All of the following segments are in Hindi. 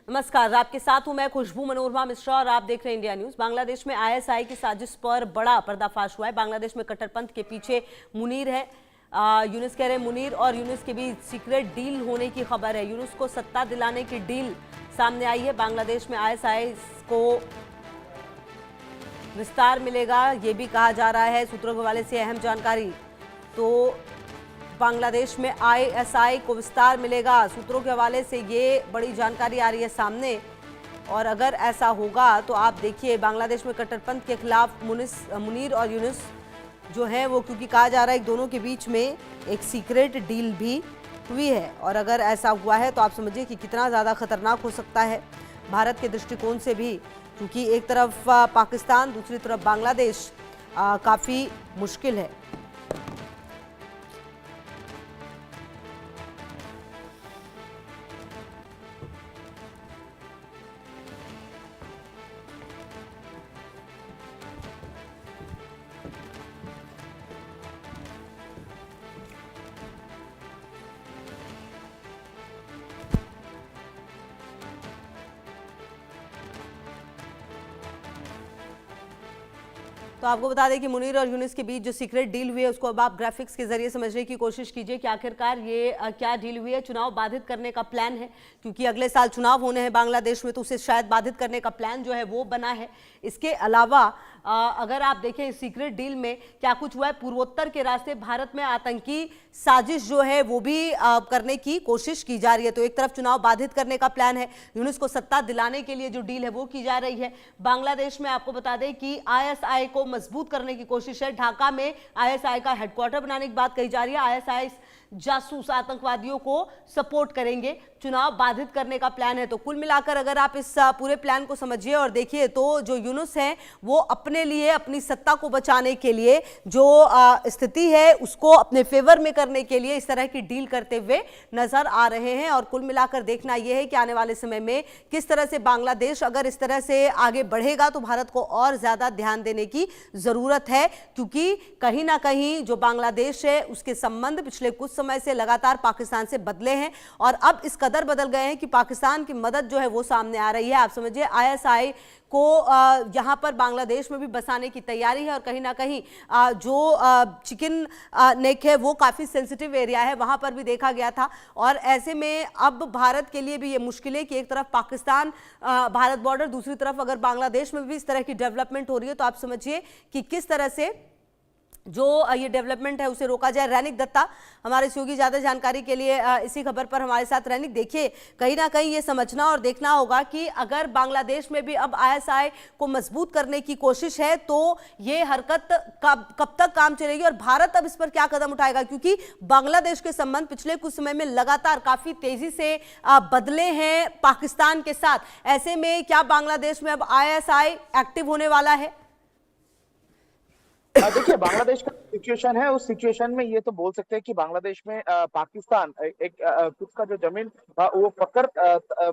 नमस्कार, आपके साथ हूं मैं खुशबू मनोरमा मिश्रा और आप देख रहे हैं इंडिया न्यूज। बांग्लादेश में आईएसआई की साजिश पर बड़ा पर्दाफाश हुआ है। बांग्लादेश में कट्टरपंथ के पीछे मुनीर है। यूनुस कह रहे हैं मुनीर और यूनुस के बीच सीक्रेट डील होने की खबर है। यूनुस को सत्ता दिलाने की डील सामने आई है। बांग्लादेश में आईएसआई को विस्तार मिलेगा, ये भी कहा जा रहा है। सूत्रों के हवाले से अहम जानकारी, तो बांग्लादेश में आईएसआई को विस्तार मिलेगा। सूत्रों के हवाले से ये बड़ी जानकारी आ रही है सामने। और अगर ऐसा होगा तो आप देखिए, बांग्लादेश में कट्टरपंथ के खिलाफ मुनीर और यूनुस जो है वो, क्योंकि कहा जा रहा है कि दोनों के बीच में एक सीक्रेट डील भी हुई है। और अगर ऐसा हुआ है तो आप समझिए कि कितना ज़्यादा खतरनाक हो सकता है भारत के दृष्टिकोण से भी, क्योंकि एक तरफ पाकिस्तान, दूसरी तरफ बांग्लादेश, काफ़ी मुश्किल है। तो आपको बता दें कि मुनीर और यूनुस के बीच जो सीक्रेट डील हुई है उसको अब आप ग्राफिक्स के जरिए समझने की कोशिश कीजिए कि आखिरकार ये क्या डील हुई है। चुनाव बाधित करने का प्लान है, क्योंकि अगले साल चुनाव होने हैं बांग्लादेश में, तो उसे शायद बाधित करने का प्लान जो है वो बना है। इसके अलावा अगर आप देखें इस सीक्रेट डील में क्या कुछ हुआ है, पूर्वोत्तर के रास्ते भारत में आतंकी साजिश जो है वो भी करने की कोशिश की जा रही है। तो एक तरफ चुनाव बाधित करने का प्लान है, यूनुस को सत्ता दिलाने के लिए जो डील है वो की जा रही है। बांग्लादेश में आपको बता दें कि आईएसआई को मजबूत करने की कोशिश है। ढाका में आईएसआई का हेडक्वार्टर बनाने की बात कही जा रही है। आईएसआई जासूस आतंकवादियों को सपोर्ट करेंगे। चुनाव बाधित करने का प्लान है। तो कुल मिलाकर अगर आप इस पूरे प्लान को समझिए और देखिए, तो जो यूनुस हैं वो अपने लिए, अपनी सत्ता को बचाने के लिए, जो स्थिति है उसको अपने फेवर में करने के लिए इस तरह की डील करते हुए नजर आ रहे हैं। और कुल मिलाकर देखना यह है कि आने वाले समय में किस तरह से बांग्लादेश अगर इस तरह से आगे बढ़ेगा तो भारत को और ज्यादा ध्यान देने की जरूरत है, क्योंकि कहीं ना कहीं जो बांग्लादेश है उसके संबंध पिछले कुछ समय से लगातार पाकिस्तान से बदले हैं और अब इस कदर बदल गए हैं कि पाकिस्तान की मदद जो है वो सामने आ रही है। आप समझिए आईएसआई को यहां पर बांग्लादेश में भी बसाने की तैयारी है और कहीं ना कहीं जो चिकन नेक है वो काफी सेंसिटिव एरिया है, वहां पर भी देखा गया था। और ऐसे में अब भारत के लिए भी ये मुश्किल है कि एक तरफ पाकिस्तान भारत बॉर्डर, दूसरी तरफ अगर बांग्लादेश में भी इस तरह की डेवलपमेंट हो रही है तो आप समझिए कि किस तरह से जो ये डेवलपमेंट है उसे रोका जाए। रैनिक दत्ता हमारे सहयोगी ज्यादा जानकारी के लिए इसी खबर पर हमारे साथ। रैनिक, देखिए कहीं ना कहीं ये समझना और देखना होगा कि अगर बांग्लादेश में भी अब आईएसआई को मजबूत करने की कोशिश है तो ये हरकत कब तक काम चलेगी और भारत अब इस पर क्या कदम उठाएगा, क्योंकि बांग्लादेश के संबंध पिछले कुछ समय में लगातार काफी तेजी से बदले हैं पाकिस्तान के साथ। ऐसे में क्या बांग्लादेश में अब आईएसआई एक्टिव होने वाला है? देखिए, बांग्लादेश का सिचुएशन है, उस सिचुएशन में ये तो बोल सकते हैं कि बांग्लादेश में पाकिस्तान एक खुद का जो जमीन वो पकड़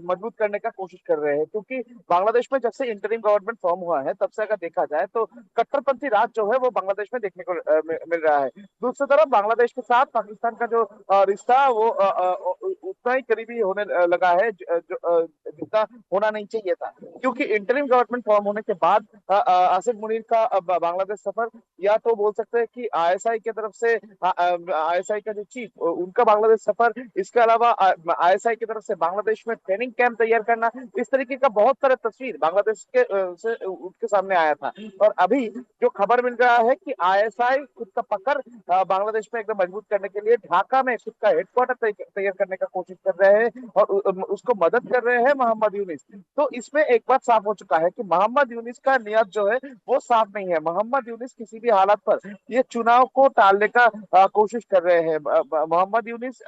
मजबूत करने का कोशिश कर रहे हैं, क्योंकि बांग्लादेश में जब से इंटरिम गवर्नमेंट फॉर्म हुआ है तब से अगर देखा जाए तो कट्टरपंथी राज जो है वो बांग्लादेश में देखने को मिल रहा है। दूसरी तरफ बांग्लादेश के साथ पाकिस्तान का जो रिश्ता वो उतना ही करीबी होने लगा है जितना होना नहीं चाहिए था, क्योंकि इंटरिम गवर्नमेंट फॉर्म होने के बाद आसिफ मुनीर का बांग्लादेश सफर, या तो बोल सकते हैं कि आईएसआई की तरफ से आईएसआई का जो चीफ उनका बांग्लादेश सफर, इसके अलावा आईएसआई की तरफ से बांग्लादेश में ट्रेनिंग कैंप तैयार करना, इस तरीके का बहुत सारा तस्वीर बांग्लादेश के से उनके सामने आया था। और अभी जो खबर मिल रहा है कि आईएसआई खुद का पकड़ बांग्लादेश में एकदम मजबूत करने के लिए ढाका में खुद का हेडक्वार्टर तैयार करने का कोशिश कर रहे हैं और उसको मदद कर रहे हैं मोहम्मद यूनिस। तो इसमें एक बात साफ हो चुका है कि मोहम्मद यूनिस का नियत जो है वो साफ नहीं है। मोहम्मद यूनिस किसी भी हालत पर ये चुनाव को टालने का कोशिश कर रहे हैं। मोहम्मद यूनिस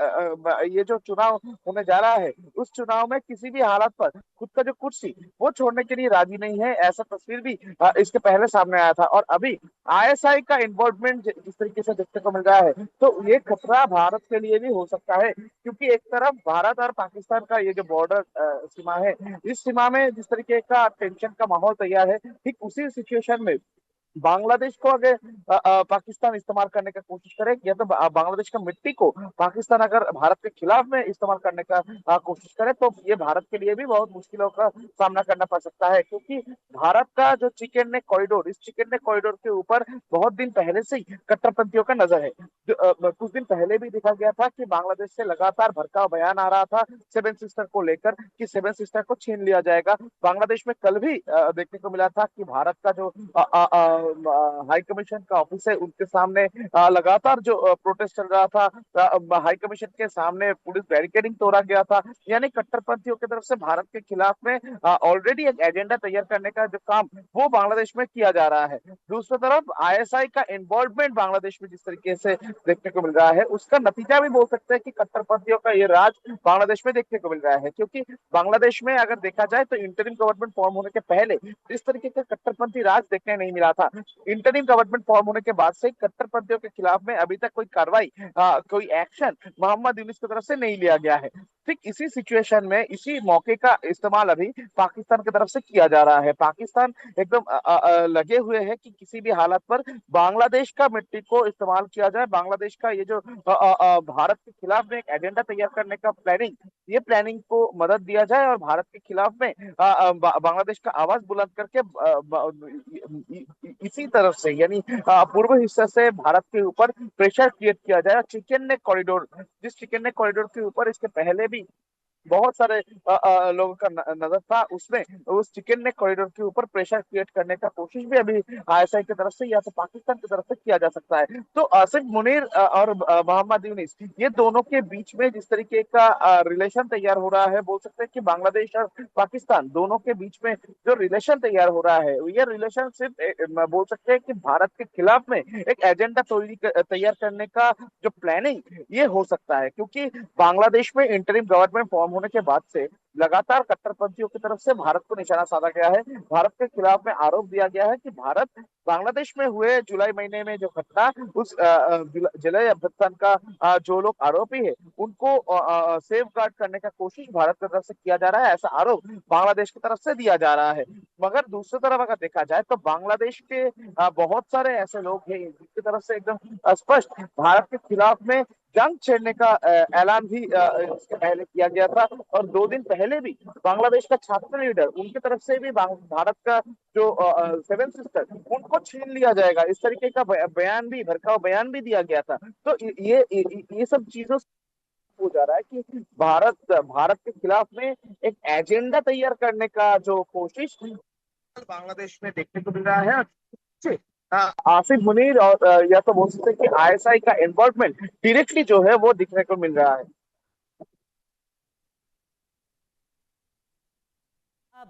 ये जो चुनाव होने जा रहा है उस चुनाव में किसी भी हालत पर खुद का जो कुर्सी वो छोड़ने के लिए राजी नहीं है। ऐसा तस्वीर भी इसके पहले सामने आया था। और अभी आईएसआई का इन्वॉल्वमेंट जिस तरीके से देखने को मिल रहा है तो ये खतरा भारत के लिए भी हो सकता है, क्योंकि एक तरफ भारत और पाकिस्तान का ये जो बॉर्डर सीमा है, इस सीमा में जिस तरीके का टेंशन का माहौल तैयार है, ठीक उसी सिचुएशन में बांग्लादेश को अगर पाकिस्तान इस्तेमाल करने का कोशिश करे, या तो बांग्लादेश का मिट्टी को पाकिस्तान अगर भारत के खिलाफ में इस्तेमाल करने का कोशिश करे, तो ये भारत के लिए भी बहुत मुश्किलों का सामना करना पड़ सकता है। क्योंकि भारत का जो चिकन नेक कॉरिडोर, इस चिकन नेक कॉरिडोर के ऊपर बहुत दिन पहले से ही कट्टरपंथियों का नजर है। कुछ दिन पहले भी देखा गया था कि बांग्लादेश से लगातार भड़काऊ बयान आ रहा था सेवन सिस्टर को लेकर, कि सेवन सिस्टर को छीन लिया जाएगा। बांग्लादेश में कल भी देखने को मिला था कि भारत का जो हाई कमीशन का ऑफिस है, उनके सामने लगातार जो प्रोटेस्ट चल रहा था, हाई कमीशन के सामने पुलिस बैरिकेडिंग तोड़ा गया था। यानी कट्टरपंथियों की तरफ से भारत के खिलाफ में ऑलरेडी एक एजेंडा तैयार करने का जो काम वो बांग्लादेश में किया जा रहा है। दूसरी तरफ आईएसआई का इन्वॉल्वमेंट बांग्लादेश में जिस तरीके से देखने को मिल रहा है, उसका नतीजा भी बोल सकते हैं कि कट्टरपंथियों का ये राज बांग्लादेश में देखने को मिल रहा है। क्योंकि बांग्लादेश में अगर देखा जाए तो इंटरिम गवर्नमेंट फॉर्म होने के पहले इस तरीके का कट्टरपंथी राज देखने नहीं मिला था। इंटरिम गवर्नमेंट फॉर्म होने के बाद से कट्टरपंथियों के खिलाफ में अभी तक कोई कार्रवाई, कोई एक्शन मोहम्मद यूनिस की तरफ से नहीं लिया गया है। ठीक इसी सिचुएशन में इसी मौके का इस्तेमाल अभी पाकिस्तान की तरफ से किया जा रहा है। पाकिस्तान एकदम लगे हुए है कि किसी भी हालत पर बांग्लादेश का मिट्टी को इस्तेमाल किया जाए, बांग्लादेश का ये जो भारत के खिलाफ में एक एजेंडा तैयार करने का प्लानिंग, ये प्लानिंग को मदद दिया जाए और भारत के खिलाफ में बांग्लादेश का आवाज बुलंद करके इसी तरफ से, यानी पूर्व हिस्से से भारत के ऊपर प्रेशर क्रिएट किया जाए। चिकन नेक कॉरिडोर, जिस चिकन नेक कॉरिडोर के ऊपर इसके पहले भी बहुत सारे लोगों का नजर था, उसमें उस चिकन नेक कॉरिडोर के ऊपर प्रेशर क्रिएट करने का कोशिश भी अभी आईएसआई की तरफ से या तो पाकिस्तान की तरफ से किया जा सकता है। तो आसिफ मुनीर और मोहम्मद यूनिस, ये दोनों के बीच में जिस तरीके का रिलेशन तैयार हो रहा है, बोल सकते हैं कि बांग्लादेश और पाकिस्तान दोनों के बीच में जो रिलेशन तैयार हो रहा है, ये रिलेशन सिर्फ बोल सकते हैं कि भारत के खिलाफ में एक एजेंडा तैयार करने का जो प्लानिंग, ये हो सकता है। क्योंकि बांग्लादेश में इंटरिम गवर्नमेंट फॉर्म होने के बाद से लगातार कट्टरपंथियों की तरफ से भारत को निशाना साधा गया है। भारत के खिलाफ में आरोप दिया गया है कि भारत बांग्लादेश में हुए जुलाई महीने में जो घटना, उस जुलाई अभ्युत्थान का जो लोग आरोपी है, उनको सेफ गार्ड करने का कोशिश भारत की तरफ से किया जा रहा है, ऐसा आरोप बांग्लादेश की तरफ से दिया जा रहा है। मगर दूसरी तरफ अगर देखा जाए तो बांग्लादेश के बहुत सारे ऐसे लोग हैं जिनकी तरफ से एकदम स्पष्ट भारत के खिलाफ में जंग छेड़ने का ऐलान भी इसके पहले किया गया था। और 2 दिन पहले भी बांग्लादेश का छात्र लीडर, उनकी तरफ से भी भारत का जो सेवन सिस्टर, उनको छीन लिया जाएगा, इस तरीके का बयान भी, भड़काऊ बयान भी दिया गया था। तो ये सब चीजों हो जा रहा है कि भारत के खिलाफ में एक एजेंडा तैयार करने का जो कोशिश बांग्लादेश में देखने को मिल रहा है। आसिफ मुनीर और या तो बोल सकते हैं कि आईएसआई का इन्वॉल्वमेंट डायरेक्टली जो है वो दिखने को मिल रहा है।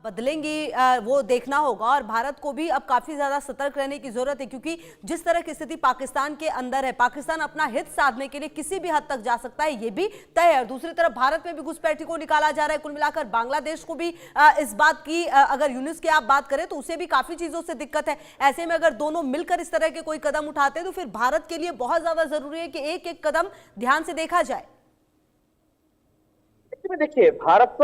बदलेंगी वो देखना होगा। और भारत को भी अब काफी ज्यादा सतर्क रहने की जरूरत है, क्योंकि जिस तरह की स्थिति पाकिस्तान के अंदर है, पाकिस्तान अपना हित साधने के लिए किसी भी हद तक जा सकता है, ये भी तय है। और दूसरी तरफ भारत में भी घुसपैठी को निकाला जा रहा है। कुल मिलाकर बांग्लादेश को भी इस बात की, अगर यूनिस की आप बात करें तो उसे भी काफी चीजों से दिक्कत है। ऐसे में अगर दोनों मिलकर इस तरह के कोई कदम उठाते हैं तो फिर भारत के लिए बहुत ज्यादा जरूरी है कि एक एक कदम ध्यान से देखा जाए। में देखिए, भारत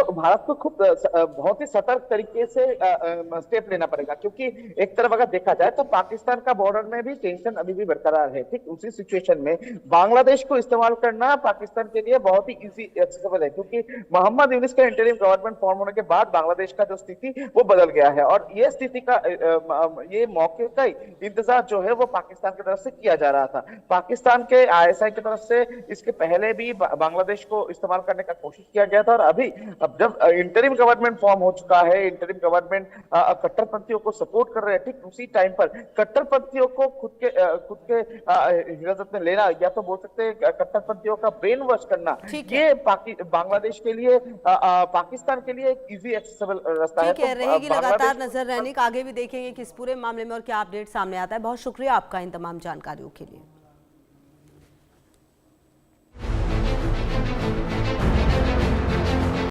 को खुद बहुत ही सतर्क तरीके से स्टेप लेना पड़ेगा। क्योंकि एक तरफ अगर देखा जाए तो पाकिस्तान का बॉर्डर में भी टेंशन अभी भी बरकरार है। ठीक उसी सिचुएशन में बांग्लादेश को इस्तेमाल करना पाकिस्तान के लिए बहुत ही इजी एक्सेसिबल है। क्योंकि मोहम्मद यूनिस का इंटरिम गवर्नमेंट फॉर्म होने के बाद बांग्लादेश का जो स्थिति वो बदल गया है, और ये स्थिति का ये मौके का इंतजार जो है वो पाकिस्तान की तरफ से किया जा रहा था। पाकिस्तान के आईएसआई की तरफ से इसके पहले भी बांग्लादेश को इस्तेमाल करने का कोशिश किया गया था। और अब जब इंटरिम गवर्नमेंट फॉर्म हो चुका है, इंटरिम गवर्नमेंट कट्टरपंथियों को सपोर्ट कर रहे हैं, ठीक उसी टाइम पर कट्टरपंथियों को खुद के हिरासत में लेना, या तो बोल सकते हैं कट्टरपंथियों का ब्रेन वॉश करना, ये बांग्लादेश के लिए, पाकिस्तान के लिए एक इजी एक्सेसिबल रास्ता है। ठीक है, रहेगी लगातार नजर रहने का। आगे भी देखेंगे कि इस पूरे मामले में और क्या अपडेट सामने आता है। बहुत शुक्रिया आपका इन तमाम जानकारियों के लिए।